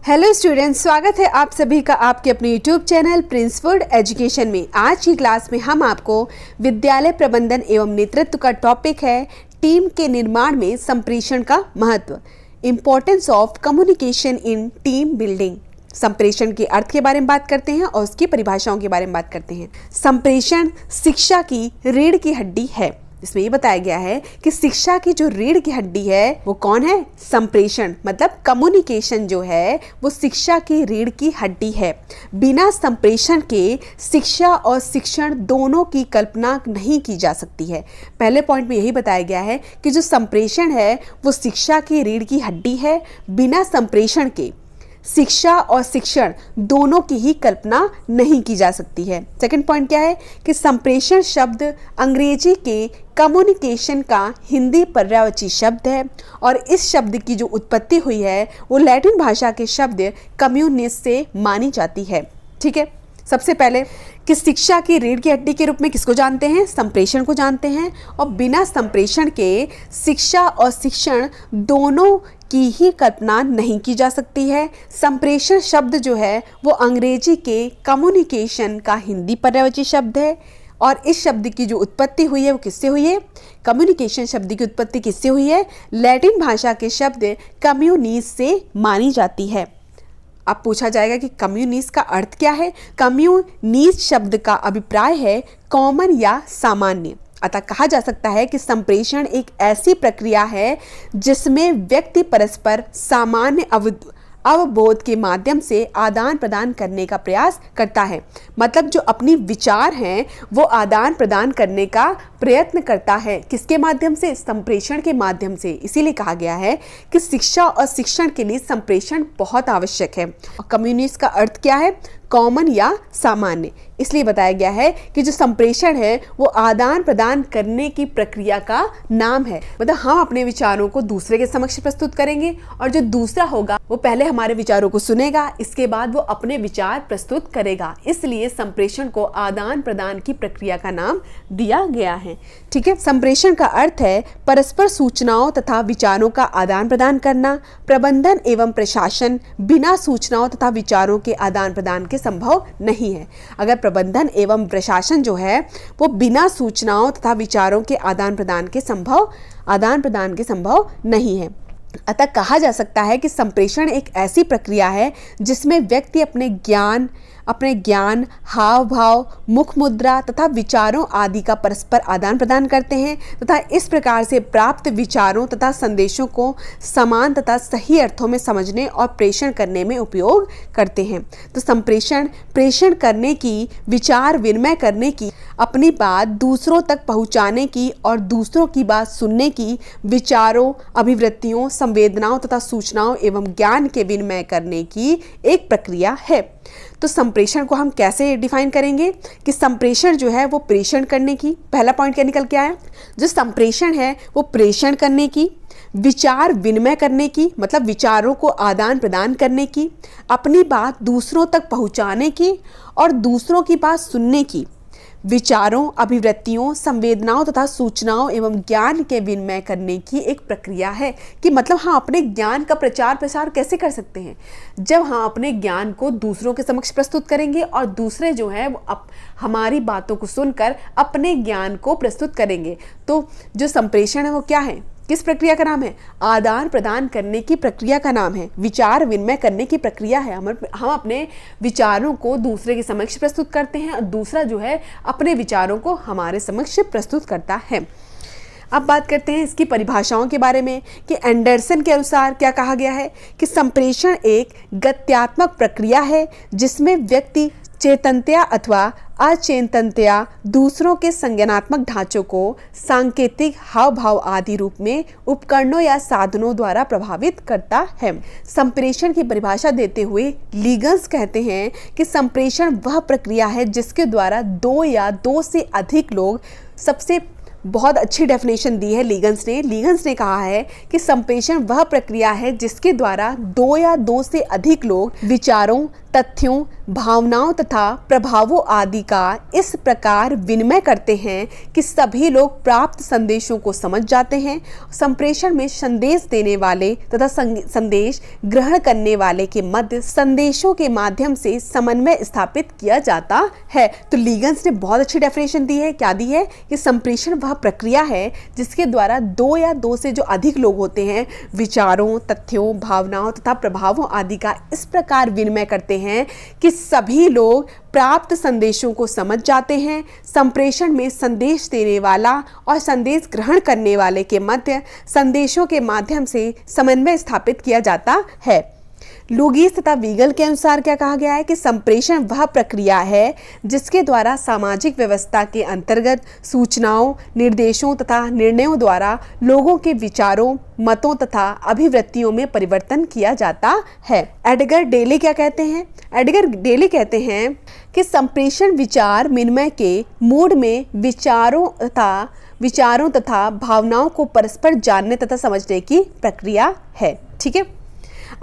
Hello students, स्वागत है आप सभी का आपके अपने यूट्यूब चैनल प्रिंसफुड एजुकेशन में। आज की क्लास में हम आपको विद्यालय प्रबंधन एवं नेतृत्व का टॉपिक है टीम के निर्माण में संप्रेषण का महत्व, importance of communication in team building. संप्रेषण के अर्थ के बारे में बात करते हैं और उसकी परिभाषाओं के बारे में बात करते हैं। संप्रेषण शिक्षा की रीढ़ की हड्डी है। इसमें ये बताया गया है कि शिक्षा की जो रीढ़ की हड्डी है वो कौन है? संप्रेषण, मतलब कम्युनिकेशन जो है वो शिक्षा की रीढ़ की हड्डी है। बिना संप्रेषण के शिक्षा और शिक्षण दोनों की कल्पना नहीं की जा सकती है। पहले पॉइंट में यही बताया गया है कि जो संप्रेषण है वो शिक्षा की रीढ़ की हड्डी है। बिना संप्रेषण के शिक्षा और शिक्षण दोनों की ही कल्पना नहीं की जा सकती है। सेकंड पॉइंट क्या है कि संप्रेषण शब्द अंग्रेजी के कम्युनिकेशन का हिंदी पर्यायवाची शब्द है और इस शब्द की जो उत्पत्ति हुई है वो लैटिन भाषा के शब्द कम्युनिस से मानी जाती है। ठीक है, सबसे पहले कि शिक्षा की रीढ़ की हड्डी के रूप में किसको जानते हैं? संप्रेषण को जानते हैं। और बिना संप्रेषण के शिक्षा और शिक्षण दोनों की ही कल्पना नहीं की जा सकती है। संप्रेषण शब्द जो है वो अंग्रेजी के कम्युनिकेशन का हिंदी पर्यायवाची शब्द है और इस शब्द की जो उत्पत्ति हुई है वो किससे हुई है? कम्युनिकेशन शब्द की उत्पत्ति किससे हुई है? लैटिन भाषा के शब्द कम्युनिस से मानी जाती है। अब पूछा जाएगा कि कम्युनिस्ट का अर्थ क्या है? कम्युनिस्ट शब्द का अभिप्राय है कॉमन या सामान्य। अतः कहा जा सकता है कि संप्रेषण एक ऐसी प्रक्रिया है जिसमें व्यक्ति परस्पर सामान्य अवबोध के माध्यम से आदान प्रदान करने का प्रयास करता है। मतलब जो अपनी विचार हैं वो आदान प्रदान करने का प्रयत्न करता है। किसके माध्यम से? संप्रेषण के माध्यम से। इसीलिए कहा गया है कि शिक्षा और शिक्षण के लिए संप्रेषण बहुत आवश्यक है। और कम्युनिस्ट का अर्थ क्या है? कॉमन या सामान्य। इसलिए बताया गया है कि जो संप्रेषण है वो आदान प्रदान करने की प्रक्रिया का नाम है। मतलब हम अपने विचारों को दूसरे के समक्ष प्रस्तुत करेंगे और जो दूसरा होगा वो पहले हमारे विचारों को सुनेगा, इसके बाद वो अपने विचार प्रस्तुत करेगा। इसलिए संप्रेषण को आदान प्रदान की प्रक्रिया का नाम दिया गया है। ठीक है, संप्रेषण का अर्थ है परस्पर सूचनाओं तथा विचारों का आदान प्रदान करना। प्रबंधन एवं प्रशासन बिना सूचनाओं तथा विचारों के आदान प्रदान के संभव नहीं है। अगर प्रबंधन एवं प्रशासन जो है वो बिना सूचनाओं तथा विचारों के आदान प्रदान के संभव नहीं है। अतः कहा जा सकता है कि संप्रेषण एक ऐसी प्रक्रिया है जिसमें व्यक्ति अपने ज्ञान, हाव भाव, मुख मुद्रा तथा विचारों आदि का परस्पर आदान प्रदान करते हैं तथा इस प्रकार से प्राप्त विचारों तथा संदेशों को समान तथा सही अर्थों में समझने और प्रेषण करने में उपयोग करते हैं। तो संप्रेषण प्रेषण करने की, विचार विनिमय करने की, अपनी बात दूसरों तक पहुंचाने की और दूसरों की बात सुनने की, विचारों, अभिवृत्तियों, संवेदनाओं तथा सूचनाओं एवं ज्ञान के विनिमय करने की एक प्रक्रिया है। तो संप्रेषण को हम कैसे डिफाइन करेंगे कि संप्रेषण जो है वो प्रेषण करने की, पहला पॉइंट क्या निकल के आया? जो संप्रेषण है वो प्रेषण करने की, विचार विनिमय करने की, मतलब विचारों को आदान प्रदान करने की, अपनी बात दूसरों तक पहुंचाने की और दूसरों की बात सुनने की, विचारों, अभिवृत्तियों, संवेदनाओं तथा सूचनाओं एवं ज्ञान के विनिमय करने की एक प्रक्रिया है। कि मतलब हाँ, अपने ज्ञान का प्रचार प्रसार कैसे कर सकते हैं? जब हाँ अपने ज्ञान को दूसरों के समक्ष प्रस्तुत करेंगे और दूसरे जो है वो हमारी बातों को सुनकर अपने ज्ञान को प्रस्तुत करेंगे। तो जो संप्रेषण है वो क्या है? किस प्रक्रिया का नाम है? आदान प्रदान करने की प्रक्रिया का नाम है, विचार विनिमय करने की प्रक्रिया है। हम अपने विचारों को दूसरे के समक्ष प्रस्तुत करते हैं और दूसरा जो है अपने विचारों को हमारे समक्ष प्रस्तुत करता है। अब बात करते हैं इसकी परिभाषाओं के बारे में कि एंडरसन के अनुसार क्या कहा गया है कि संप्रेषण एक गत्यात्मक प्रक्रिया है जिसमें व्यक्ति चेतनतया अथवा अचेतनतया दूसरों के संज्ञानात्मक ढांचों को सांकेतिक हाव भाव आदि रूप में उपकरणों या साधनों द्वारा प्रभावित करता है। संप्रेषण की परिभाषा देते हुए लीगन्स कहते हैं कि संप्रेषण वह प्रक्रिया है जिसके द्वारा दो या दो से अधिक लोग, सबसे बहुत अच्छी डेफिनेशन दी है लीगन्स ने कहा है कि संप्रेषण वह प्रक्रिया है जिसके द्वारा दो या दो से अधिक लोग विचारों, तथ्यों, भावनाओं तथा प्रभावों आदि का इस प्रकार विनिमय करते हैं कि सभी लोग प्राप्त संदेशों को समझ जाते हैं। संप्रेषण में संदेश देने वाले तथा संदेश ग्रहण करने वाले के मध्य संदेशों के माध्यम से समन्वय स्थापित किया जाता है। तो लीगन्स ने बहुत अच्छी डेफिनेशन दी है। क्या दी है कि संप्रेषण वह प्रक्रिया है जिसके द्वारा दो या दो से जो अधिक लोग होते हैं विचारों, तथ्यों, भावनाओं तथा प्रभावों आदि का इस प्रकार विनिमय करते हैं कि सभी लोग प्राप्त संदेशों को समझ जाते हैं। संप्रेषण में संदेश देने वाला और संदेश ग्रहण करने वाले के मध्य संदेशों के माध्यम से समन्वय स्थापित किया जाता है। लुगीस तथा वीगल के अनुसार क्या कहा गया है कि संप्रेषण वह प्रक्रिया है जिसके द्वारा सामाजिक व्यवस्था के अंतर्गत सूचनाओं, निर्देशों तथा निर्णयों द्वारा लोगों के विचारों, मतों तथा अभिवृत्तियों में परिवर्तन किया जाता है। एडगर डेले क्या कहते हैं? एडगर डेले कहते हैं कि संप्रेषण विचार विनिमय के मूड में विचारों तथा भावनाओं को परस्पर जानने तथा समझने की प्रक्रिया है। ठीक है,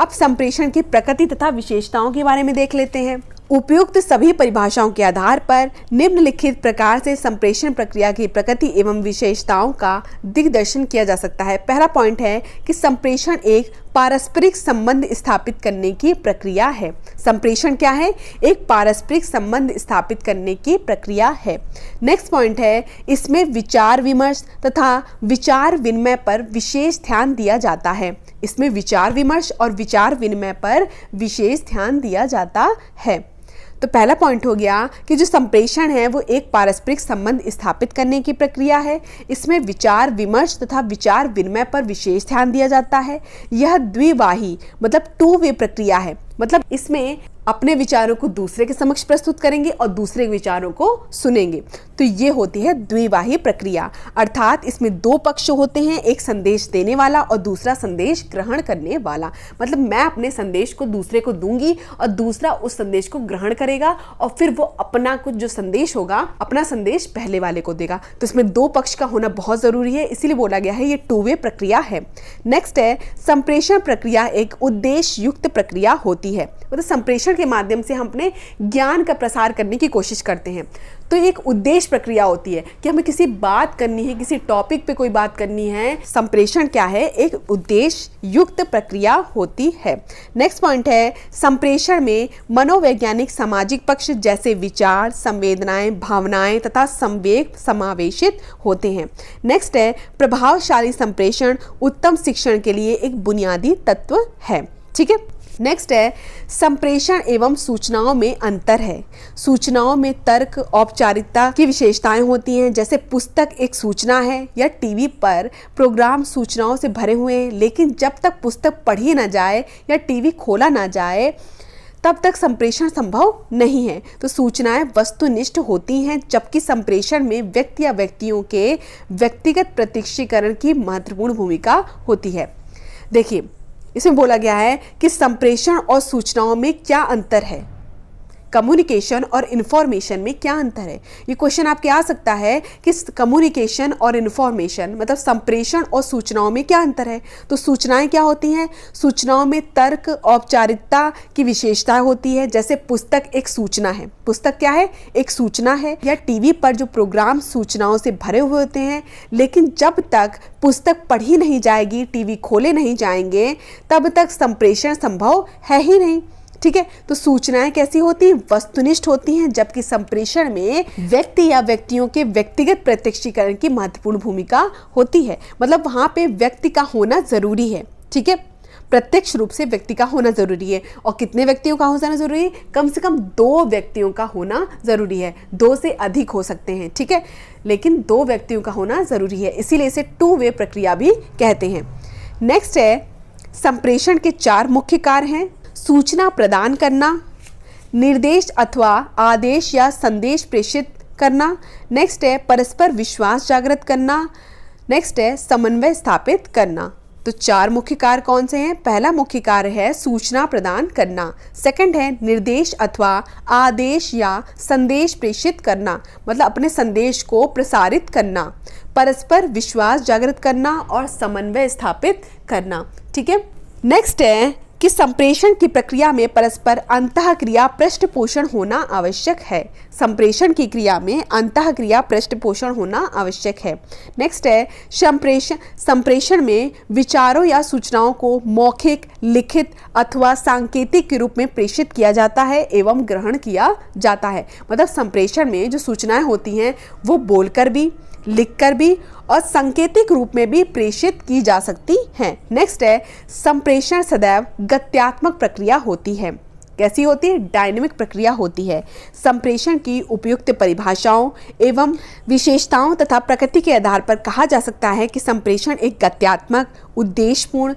अब संप्रेषण की प्रकृति तथा विशेषताओं के बारे में देख लेते हैं। उपयुक्त सभी परिभाषाओं के आधार पर निम्नलिखित प्रकार से संप्रेषण प्रक्रिया की प्रकृति एवं विशेषताओं का दिग्दर्शन किया जा सकता है। पहला पॉइंट है कि संप्रेषण एक पारस्परिक संबंध स्थापित करने की प्रक्रिया है। संप्रेषण क्या है? एक पारस्परिक संबंध स्थापित करने की प्रक्रिया है। नेक्स्ट पॉइंट है, इसमें विचार विमर्श तथा विचार विनिमय पर विशेष ध्यान दिया जाता है। इसमें विचार विमर्श और विचार विनिमय पर विशेष ध्यान दिया जाता है। तो पहला पॉइंट हो गया कि जो संप्रेषण है वो एक पारस्परिक संबंध स्थापित करने की प्रक्रिया है। इसमें विचार विमर्श तथा विचार विनिमय पर विशेष ध्यान दिया जाता है। यह द्विवाही मतलब टू वे प्रक्रिया है। मतलब इसमें अपने विचारों को दूसरे के समक्ष प्रस्तुत करेंगे और दूसरे के विचारों को सुनेंगे। तो ये होती है द्विवाही प्रक्रिया, अर्थात इसमें दो पक्ष होते हैं, एक संदेश देने वाला और दूसरा संदेश ग्रहण करने वाला। मतलब मैं अपने संदेश को दूसरे को दूंगी और दूसरा उस संदेश को ग्रहण करेगा और फिर वो अपना कुछ जो संदेश होगा अपना संदेश पहले वाले को देगा। तो इसमें दो पक्ष का होना बहुत जरूरी है, इसीलिए बोला गया है ये टू वे प्रक्रिया है। नेक्स्ट है, संप्रेषण प्रक्रिया एक उद्देश्य युक्त प्रक्रिया होती है। मतलब संप्रेषण के माध्यम से हम अपने ज्ञान का प्रसार करने की कोशिश करते हैं। तो एक उद्देश्य प्रक्रिया होती है कि हमें किसी बात करनी है, किसी टॉपिक पे कोई बात करनी है। संप्रेषण क्या है? एक उद्देश्य युक्त प्रक्रिया होती है। नेक्स्ट पॉइंट है, संप्रेषण में मनोवैज्ञानिक सामाजिक पक्ष जैसे विचार, संवेदनाएं, भावनाएं तथा संवेग समावेशित होते हैं। नेक्स्ट है, प्रभावशाली संप्रेषण उत्तम शिक्षण के लिए एक बुनियादी तत्व है। ठीक है, नेक्स्ट है, संप्रेषण एवं सूचनाओं में अंतर है। सूचनाओं में तर्क, औपचारिकता की विशेषताएं होती हैं। जैसे पुस्तक एक सूचना है या टीवी पर प्रोग्राम सूचनाओं से भरे हुए हैं, लेकिन जब तक पुस्तक पढ़ी ना जाए या टीवी खोला ना जाए तब तक संप्रेषण संभव नहीं है। तो सूचनाएं वस्तुनिष्ठ होती हैं, जबकि संप्रेषण में व्यक्ति या व्यक्तियों के व्यक्तिगत प्रत्यक्षीकरण की महत्वपूर्ण भूमिका होती है। देखिए, इसमें बोला गया है कि संप्रेषण और सूचनाओं में क्या अंतर है, कम्युनिकेशन और इन्फॉर्मेशन में क्या अंतर है। ये क्वेश्चन आपके आ सकता है कि कम्युनिकेशन और इन्फॉर्मेशन मतलब संप्रेषण और सूचनाओं में क्या अंतर है। तो सूचनाएं क्या होती हैं? सूचनाओं में तर्क, औपचारिकता की विशेषता होती है। जैसे पुस्तक एक सूचना है। पुस्तक क्या है? एक सूचना है। या टीवी पर जो प्रोग्राम सूचनाओं से भरे हुए होते हैं, लेकिन जब तक पुस्तक पढ़ी नहीं जाएगी, टीवी खोले नहीं जाएंगे, तब तक संप्रेषण संभव है ही नहीं। ठीक है, तो सूचनाएं कैसी होती हैं? वस्तुनिष्ठ होती हैं, जबकि संप्रेषण में व्यक्ति या व्यक्तियों के व्यक्तिगत प्रत्यक्षीकरण की महत्वपूर्ण भूमिका होती है। मतलब वहां पे व्यक्ति का होना जरूरी है। ठीक है, प्रत्यक्ष रूप से व्यक्ति का होना जरूरी है। और कितने व्यक्तियों का होना जरूरी है? कम से कम 2 व्यक्तियों का होना जरूरी है। 2 से अधिक हो सकते हैं, ठीक है, लेकिन 2 व्यक्तियों का होना जरूरी है, इसीलिए इसे टू वे प्रक्रिया भी कहते हैं। नेक्स्ट है, संप्रेषण के 4 मुख्य कार्य हैं। सूचना प्रदान करना, निर्देश अथवा आदेश या संदेश प्रेषित करना। नेक्स्ट है, परस्पर विश्वास जागृत करना। नेक्स्ट है, समन्वय स्थापित करना। तो 4 मुख्य कार्य कौन से हैं? पहला मुख्य कार्य है सूचना प्रदान करना। सेकंड है निर्देश अथवा आदेश या संदेश प्रेषित करना, मतलब अपने संदेश को प्रसारित करना। परस्पर विश्वास जागृत करना और समन्वय स्थापित करना। ठीक है, नेक्स्ट है कि संप्रेषण की प्रक्रिया में परस्पर अंतःक्रिया पृष्ठपोषण होना आवश्यक है। संप्रेषण की क्रिया में अंतःक्रिया पृष्ठपोषण होना आवश्यक है। नेक्स्ट है संप्रेषण में विचारों या सूचनाओं को मौखिक, लिखित अथवा सांकेतिक के रूप में प्रेषित किया जाता है एवं ग्रहण किया जाता है। मतलब संप्रेषण में जो सूचनाएं होती हैं वो बोलकर भी, लिखकर भी और सांकेतिक रूप में भी प्रेषित की जा सकती हैं। नेक्स्ट है संप्रेषण सदैव गत्यात्मक प्रक्रिया होती है। कैसी होती है? डायनेमिक प्रक्रिया होती है। संप्रेषण की उपयुक्त परिभाषाओं एवं विशेषताओं तथा प्रकृति के आधार पर कहा जा सकता है कि संप्रेषण एक गत्यात्मक, उद्देश्यपूर्ण,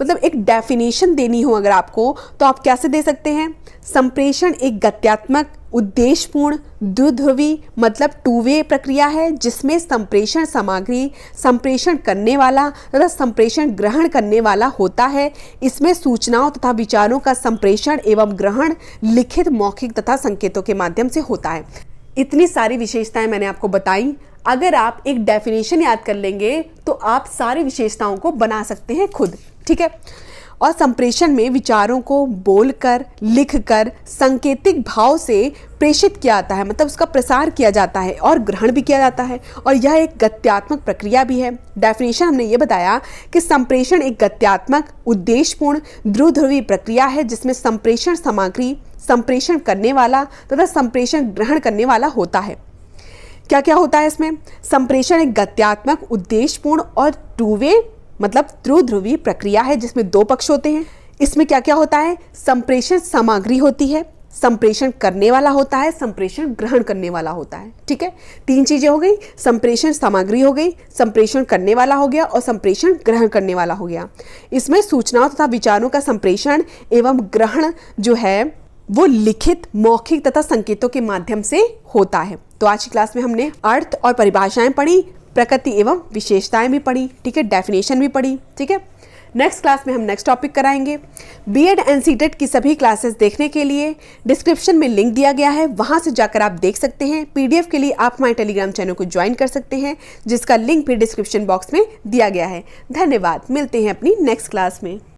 मतलब एक डेफिनेशन देनी हो अगर आपको तो आप कैसे दे सकते हैं? संप्रेषण एक गत्यात्मक, उद्देश्यपूर्ण, द्विध्रुवी मतलब टू वे प्रक्रिया है जिसमें संप्रेषण सामग्री संप्रेषण करने वाला तथा संप्रेषण ग्रहण करने वाला होता है। इसमें सूचनाओं तथा विचारों का संप्रेषण एवं ग्रहण लिखित, मौखिक तथा संकेतों के माध्यम से होता है। इतनी सारी विशेषताएं मैंने आपको बताई। अगर आप एक डेफिनेशन याद कर लेंगे तो आप सारी विशेषताओं को बना सकते हैं खुद, ठीक है। और संप्रेषण में विचारों को बोलकर, लिखकर, सांकेतिक भाव से प्रेषित किया जाता है, मतलब उसका प्रसार किया जाता है और ग्रहण भी किया जाता है और यह एक गत्यात्मक प्रक्रिया भी है। डेफिनेशन हमने ये बताया कि संप्रेषण एक गत्यात्मक, उद्देश्यपूर्ण, द्विध्रुवी प्रक्रिया है जिसमें संप्रेषण सामग्री संप्रेषण करने वाला तथा संप्रेषण ग्रहण करने वाला होता है। क्या क्या होता है इसमें? संप्रेषण एक गत्यात्मक, उद्देश्यपूर्ण और टू वे मतलब द्विध्रुवी प्रक्रिया है जिसमें दो पक्ष होते हैं। इसमें क्या क्या होता है? संप्रेषण सामग्री होती है, संप्रेषण करने वाला होता है, संप्रेषण ग्रहण करने वाला होता है, ठीक है। तीन चीजें हो गई, संप्रेषण सामग्री हो गई, संप्रेषण करने वाला हो गया और संप्रेषण ग्रहण करने वाला हो गया। इसमें सूचनाओं तथा विचारों का संप्रेषण एवं ग्रहण जो है वो लिखित, मौखिक तथा संकेतों के माध्यम से होता है। तो आज की क्लास में हमने अर्थ और परिभाषाएं पढ़ी, प्रकृति एवं विशेषताएं भी पढ़ी, ठीक है, डेफिनेशन भी पढ़ी, ठीक है। नेक्स्ट क्लास में हम नेक्स्ट टॉपिक कराएंगे। बीएड एनसीटेट की सभी क्लासेस देखने के लिए डिस्क्रिप्शन में लिंक दिया गया है, वहां से जाकर आप देख सकते हैं। पीडीएफ के लिए आप हमारे टेलीग्राम चैनल को ज्वाइन कर सकते हैं जिसका लिंक भी डिस्क्रिप्शन बॉक्स में दिया गया है। धन्यवाद, मिलते हैं अपनी नेक्स्ट क्लास में।